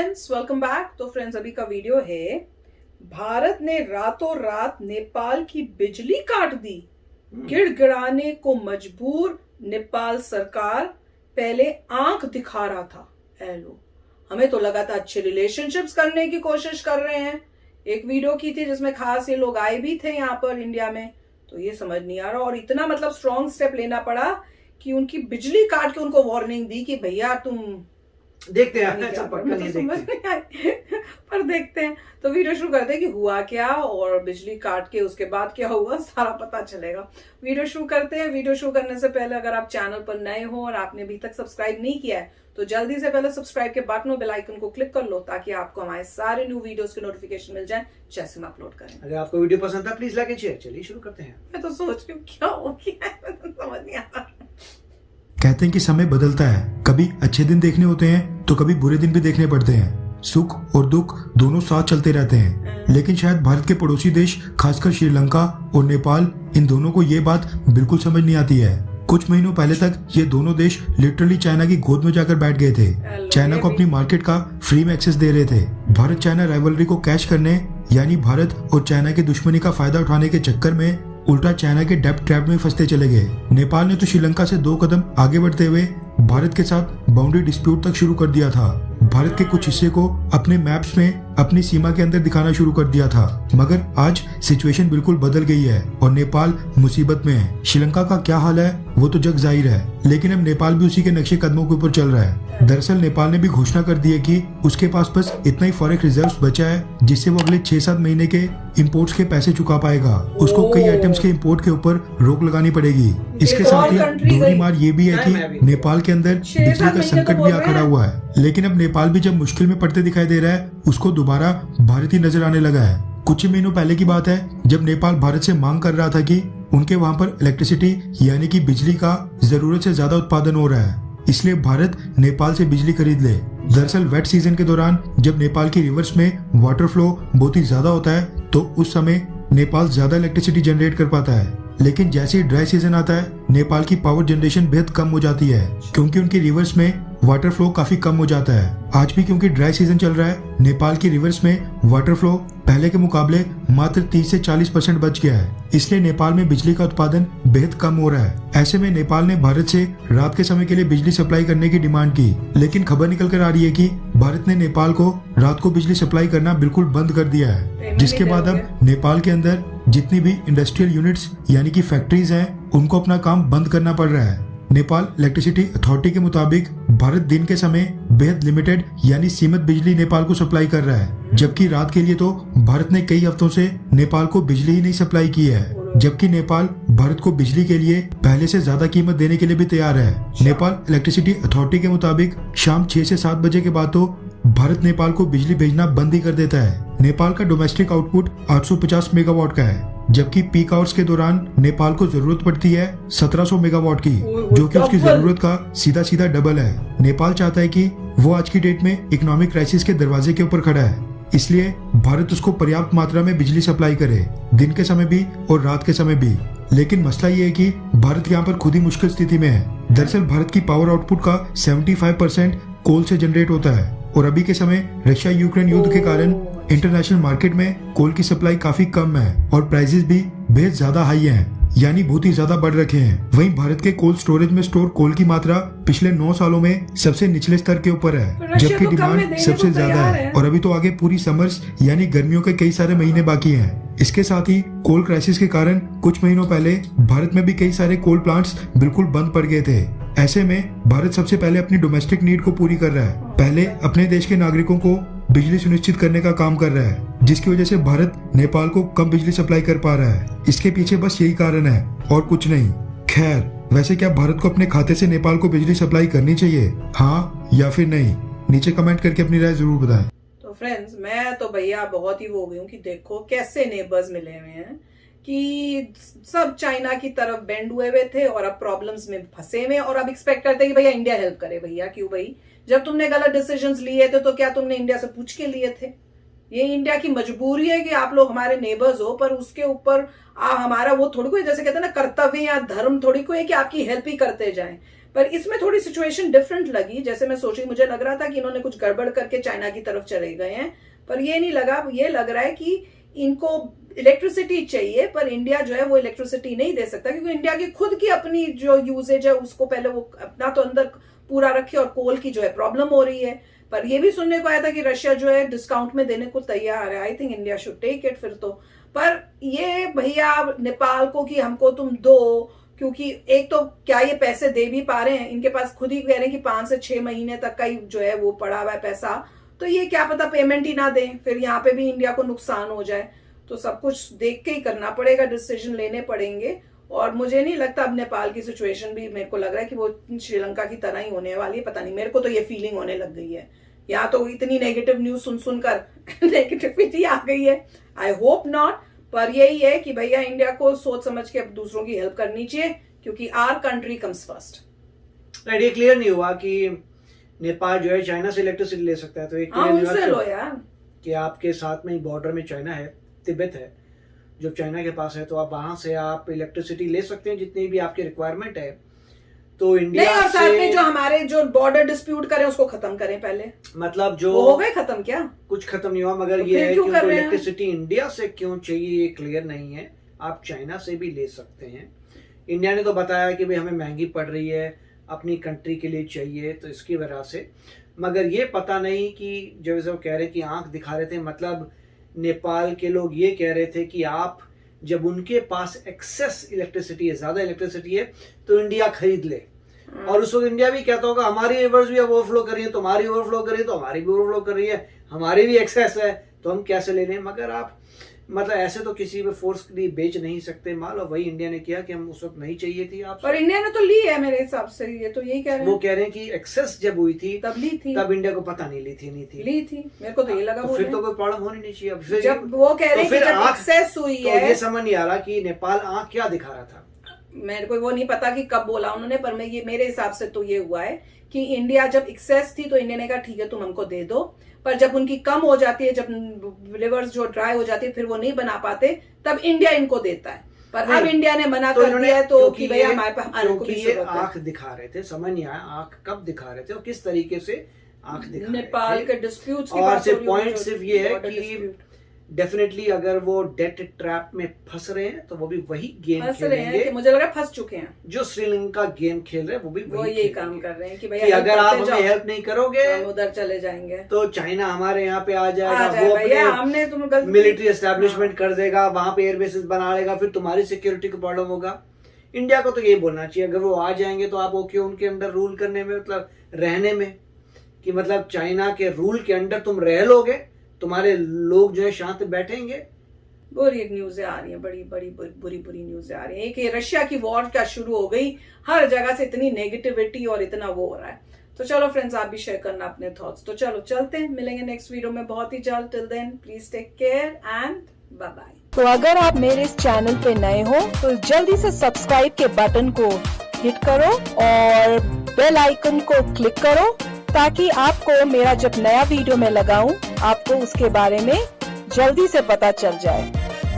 Friends, welcome back. तो friends, अभी का वीडियो है, भारत ने रातों रात नेपाल की बिजली काट दी। गिड़गिड़ाने को मजबूर नेपाल सरकार। पहले आंख दिखा रहा था। लो, हमें तो लगा था अच्छे रिलेशनशिप्स करने की कोशिश कर रहे हैं। एक वीडियो की थी जिसमें खास ये लोग आए भी थे यहाँ पर इंडिया में, तो ये समझ नहीं आ रहा। और इतना मतलब स्ट्रॉन्ग स्टेप लेना पड़ा कि उनकी बिजली काट के उनको वार्निंग दी कि भैया तुम देखते हैं पर देखते हैं। तो वीडियो शुरू करते हैं कि हुआ क्या और बिजली काट के उसके बाद क्या हुआ, सारा पता चलेगा। वीडियो शुरू करते हैं। वीडियो शुरू करने से पहले अगर आप चैनल पर नए हो और आपने अभी तक सब्सक्राइब नहीं किया है तो जल्दी से पहले सब्सक्राइब के बटन और बेल आइकन को क्लिक कर लो, ताकि आपको हमारे सारे न्यू वीडियोस के नोटिफिकेशन मिल जाए जैसे हम अपलोड करें। अगर आपको वीडियो पसंद था प्लीज लाइक एंड शेयर। चलिए शुरू करते हैं। मैं तो सोच रही हूँ क्या हो गया है, समझ नहीं आता। कहते हैं कि समय बदलता है, कभी अच्छे दिन देखने होते हैं तो कभी बुरे दिन भी देखने पड़ते हैं। सुख और दुख दोनों साथ चलते रहते हैं। लेकिन शायद भारत के पड़ोसी देश, खासकर श्रीलंका और नेपाल, इन दोनों को ये बात बिल्कुल समझ नहीं आती है। कुछ महीनों पहले तक ये दोनों देश लिटरली चाइना की गोद में जाकर बैठ गए थे। चाइना को अपनी मार्केट का फ्री में एक्सेस दे रहे थे। भारत चाइना राइवलरी को कैश करने, यानी भारत और चाइना की दुश्मनी का फायदा उठाने के चक्कर में उल्टा चाइना के डेब्ट ट्रैप में फंसते चले गए। नेपाल ने तो श्रीलंका से 2 कदम आगे बढ़ते हुए भारत के साथ बाउंड्री डिस्प्यूट तक शुरू कर दिया था। भारत के कुछ हिस्से को अपने मैप्स में अपनी सीमा के अंदर दिखाना शुरू कर दिया था। मगर आज सिचुएशन बिल्कुल बदल गई है और नेपाल मुसीबत में है। श्रीलंका का क्या हाल है वो तो जग जाहिर है, लेकिन अब नेपाल भी उसी के नक्शे कदमों के ऊपर चल रहा है। दरअसल नेपाल ने भी घोषणा कर दी है कि उसके पास बस इतना ही फॉरेक्स रिजर्व्स बचा है जिससे वो अगले 6-7 महीने के इंपोर्ट्स के पैसे चुका पाएगा। उसको कई आइटम्स के इंपोर्ट के ऊपर रोक लगानी पड़ेगी। इसके साथ ही दोहरी मार ये भी है कि नेपाल के अंदर बिजली का संकट भी आ खड़ा हुआ है। लेकिन अब नेपाल भी जब मुश्किल में पड़ते दिखाई दे रहा है, उसको दोबारा भारत ही नजर आने लगा है। कुछ ही महीनों पहले की बात है जब नेपाल भारत से मांग कर रहा था कि उनके वहां पर इलेक्ट्रिसिटी यानी कि बिजली का जरूरत से ज्यादा उत्पादन हो रहा है, इसलिए भारत नेपाल से बिजली खरीद ले। दरअसल वेट सीजन के दौरान जब नेपाल की रिवर्स में वाटर फ्लो बहुत ही ज्यादा होता है तो उस समय नेपाल ज्यादा इलेक्ट्रिसिटी जनरेट कर पाता है। लेकिन जैसे ही ड्राई सीजन आता है नेपाल की पावर जनरेशन बेहद कम हो जाती है, क्योंकि उनकी रिवर्स में वाटर फ्लो काफी कम हो जाता है। आज भी क्योंकि ड्राई सीजन चल रहा है, नेपाल की रिवर्स में वाटर फ्लो पहले के मुकाबले मात्र 30 से 40% बच गया है। इसलिए नेपाल में बिजली का उत्पादन बेहद कम हो रहा है। ऐसे में नेपाल ने भारत से रात के समय के लिए बिजली सप्लाई करने की डिमांड की, लेकिन खबर निकल कर आ रही है कि भारत ने नेपाल को रात को बिजली सप्लाई करना बिल्कुल बंद कर दिया है। जिसके बाद अब नेपाल के अंदर जितनी भी इंडस्ट्रियल यूनिट्स यानी कि फैक्ट्रीज हैं, उनको अपना काम बंद करना पड़ रहा है। नेपाल इलेक्ट्रिसिटी अथॉरिटी के मुताबिक भारत दिन के समय बेहद लिमिटेड यानी सीमित बिजली नेपाल को सप्लाई कर रहा है, जबकि रात के लिए तो भारत ने कई हफ्तों से नेपाल को बिजली ही नहीं सप्लाई की है। जबकि नेपाल भारत को बिजली के लिए पहले से ज्यादा कीमत देने के लिए भी तैयार है। नेपाल इलेक्ट्रिसिटी अथॉरिटी के मुताबिक शाम 6 से 7 बजे के बाद तो भारत नेपाल को बिजली भेजना बंद ही कर देता है। नेपाल का डोमेस्टिक आउटपुट 850 मेगावाट का है, जबकि पीक आवर्स के दौरान नेपाल को जरूरत पड़ती है 1700 मेगावाट की, जो कि उसकी जरूरत का सीधा सीधा डबल है। नेपाल चाहता है कि वो आज की डेट में इकोनॉमिक क्राइसिस के दरवाजे के ऊपर खड़ा है, इसलिए भारत उसको पर्याप्त मात्रा में बिजली सप्लाई करे, दिन के समय भी और रात के समय भी। लेकिन मसला ये है कि भारत यहाँ पर खुद ही मुश्किल स्थिति में है। दरअसल भारत की पावर आउटपुट का 75% कोल से जनरेट होता है और अभी के समय रशिया यूक्रेन युद्ध के कारण इंटरनेशनल मार्केट में कोल की सप्लाई काफी कम है और प्राइसेस भी बेहद ज्यादा हाई हैं, यानी बहुत ही ज्यादा बढ़ रखे हैं। वहीं भारत के कोल्ड स्टोरेज में स्टोर कोल की मात्रा पिछले 9 सालों में सबसे निचले स्तर के ऊपर है, जबकि डिमांड सबसे ज्यादा है। और अभी तो आगे पूरी समर्स यानी गर्मियों के कई सारे महीने बाकी हैं। इसके साथ ही कोल क्राइसिस के कारण कुछ महीनों पहले भारत में भी कई सारे कोल प्लांट्स बिल्कुल बंद पड़ गए थे। ऐसे में भारत सबसे पहले अपनी डोमेस्टिक नीड को पूरी कर रहा है, पहले अपने देश के नागरिकों को बिजली सुनिश्चित करने का काम कर रहा है, जिसकी वजह से भारत नेपाल को कम बिजली सप्लाई कर पा रहा है। इसके पीछे बस यही कारण है और कुछ नहीं। खैर, वैसे क्या भारत को अपने खाते से नेपाल को बिजली सप्लाई करनी चाहिए, हाँ या फिर नहीं? नीचे कमेंट करके अपनी राय जरूर बताएं। तो फ्रेंड्स, मैं तो भैया बहुत ही वो हो गई हूँ कि देखो कैसे नेबर्स मिले हुए हैं कि सब चाइना की तरफ बेंड हुए थे और अब प्रॉब्लम्स में फंसे हुए, और अब एक्सपेक्ट करते हैं कि भैया इंडिया हेल्प करे। भैया क्यों भाई, जब तुमने गलत डिसीजंस लिए थे तो क्या तुमने इंडिया से पूछ के लिए थे? ये इंडिया की मजबूरी है कि आप लोग हमारे नेबर्स हो, पर उसके ऊपर हमारा वो थोड़ी कोई, जैसे कहते हैं ना, कर्तव्य या धर्म थोड़ी कोई है कि आपकी हेल्प ही करते जाएं। पर इसमें थोड़ी सिचुएशन डिफरेंट लगी। जैसे मैं सोच रही, मुझे लग रहा था कि इन्होंने कुछ गड़बड़ करके चाइना की तरफ चले गए हैं, पर ये नहीं लगा। ये लग रहा है कि इनको इलेक्ट्रिसिटी चाहिए, पर इंडिया जो है वो इलेक्ट्रिसिटी नहीं दे सकता, क्योंकि इंडिया की खुद की अपनी जो यूजेज है उसको पहले वो अपना तो अंदर पूरा रखे, और कोल की जो है प्रॉब्लम हो रही है। पर ये भी सुनने को आया था कि रशिया जो है डिस्काउंट में देने को तैयार है। I think India should take it फिर तो। पर ये भैया नेपाल को कि हमको तुम दो, क्योंकि एक तो क्या ये पैसे दे भी पा रहे हैं, इनके पास खुद ही कह रहे हैं कि 5 से 6 महीने तक का ही जो है वो पड़ा हुआ है पैसा, तो ये क्या पता पेमेंट ही ना दें, फिर यहाँ पे भी इंडिया को नुकसान हो जाए। तो सब कुछ देख के ही करना पड़ेगा, डिसीजन लेने पड़ेंगे। और मुझे नहीं लगता अब नेपाल की सिचुएशन भी, मेरे को लग रहा है कि वो श्रीलंका की तरह ही होने वाली है। पता नहीं, मेरे को तो ये फीलिंग होने लग गई है। यहाँ तो इतनी नेगेटिव न्यूज सुन सुनकर नेगेटिविटी आ गई है। आई होप नॉट, पर यही है कि भैया इंडिया को सोच समझ के अब दूसरों की हेल्प करनी चाहिए, क्योंकि our country comes first. Right, ये क्लियर नहीं हुआ कि नेपाल जो है चाइना से इलेक्ट्रिसिटी ले सकता है, तो एक उनसे लो यार, कि आपके साथ में बॉर्डर में चाइना है, तिब्बत है जो चाइना के पास है, तो आप वहां से आप इलेक्ट्रिसिटी ले सकते हैं जितनी भी आपकी रिक्वायरमेंट है। तो इंडिया नहीं, और साथ में जो हमारे जो बॉर्डर डिस्प्यूट करें उसको खत्म करें पहले। मतलब जो हो गए खत्म, क्या कुछ खत्म नहीं हुआ, मगर तो ये है कि उनको हैं? इलेक्ट्रिसिटी इंडिया से क्यों चाहिए ये क्लियर नहीं है। आप चाइना से भी ले सकते हैं। इंडिया ने तो बताया कि भाई हमें महंगी पड़ रही है, अपनी कंट्री के लिए चाहिए, तो इसकी वजह से। मगर ये पता नहीं कि जैसे वो कह रहे कि आंख दिखा रहे थे, मतलब नेपाल के लोग ये कह रहे थे कि आप जब उनके पास एक्सेस इलेक्ट्रिसिटी है, ज्यादा इलेक्ट्रिसिटी है, तो इंडिया खरीद ले। और उस वक्त इंडिया भी कहता होगा हमारी रिवर्स भी अब ओवरफ्लो कर रही है, तुम्हारी ओवरफ्लो कर रही है, तो हमारी भी ओवरफ्लो कर रही है, हमारी भी एक्सेस है, तो हम कैसे ले लें। मगर आप मतलब ऐसे तो किसी पे फोर्सली बेच नहीं सकते माल, और वही इंडिया ने किया कि हम उस वक्त नहीं चाहिए थी आप। और इंडिया ने तो ली है मेरे हिसाब से, ये तो यही कह रहे हैं। वो कह रहे हैं कि एक्सेस जब हुई थी तब ली थी, तब इंडिया को पता नहीं ली थी नहीं थी मेरे को तो ये लगा। तो फिर तो कोई प्रॉब्लम होनी नहीं चाहिए। अब फिर जब वो कह रहे हैं कि जब एक्सेस हुई तो है, ये समझ नहीं आ रहा कि नेपाल आंख क्या दिखा रहा था। मेरे को वो नहीं पता कि कब बोला उन्होंने, पर मैं ये मेरे हिसाब से तो ये हुआ है कि इंडिया जब एक्सेस थी तो इंडिया ने कहा ठीक है तुम हमको दे दो, पर जब उनकी कम हो जाती है, जब रिवर्स जो ड्राई हो जाती है, फिर वो नहीं बना पाते, तब इंडिया इनको देता है। पर अब इंडिया ने मना कर दिया है तो कि भैया हमारे पास आंख दिखा रहे थे, समझ नहीं आया आंख कब दिखा रहे थे और किस तरीके से आंख दिखा रहे थे। नेपाल के डिस्प्यूट्स की और बात सिर्फ पॉइंट सिर्फ ये है कि डेफिनेटली अगर वो डेट ट्रैप में फंस रहे हैं तो वो भी वही गेम खेलेंगे। मुझे लग रहा है फंस चुके हैं, जो श्रीलंका गेम खेल रहे हैं वो भी यही काम कर रहे हैं कि भैया अगर आप हमें हेल्प नहीं करोगे हम उधर चले जाएंगे, तो चाइना हमारे यहाँ पे आ जाएगा, वो अपने मिलिट्री एस्टेब्लिशमेंट कर देगा, वहां पे एयरबेसेस बना लेगा, फिर तुम्हारी सिक्योरिटी को प्रॉब्लम होगा। इंडिया को तो यही बोलना चाहिए, अगर वो आ जाएंगे तो आप ओके उनके अंडर रूल करने में, मतलब रहने में, कि मतलब चाइना के रूल के अंडर तुम रह लोगे, तुम्हारे लोग जो है शांत बैठेंगे। बुरी न्यूज़ें आ रही हैं, बड़ी बड़ी बुरी न्यूज़ें आ रही हैं। एक ये रशिया की वॉर क्या शुरू हो गई, हर जगह से इतनी नेगेटिविटी और इतना वो हो रहा है। तो चलो फ्रेंड्स, आप भी शेयर करना अपने थॉट्स। तो चलो चलते हैं, मिलेंगे नेक्स्ट वीडियो में बहुत ही जल्द। Till then please take care and bye bye. तो अगर आप मेरे इस चैनल पे नए हो तो जल्दी से सब्सक्राइब के बटन को हिट करो और बेल आइकन को क्लिक करो, ताकि आपको मेरा जब नया वीडियो मैं लगाऊं आपको उसके बारे में जल्दी से पता चल जाए।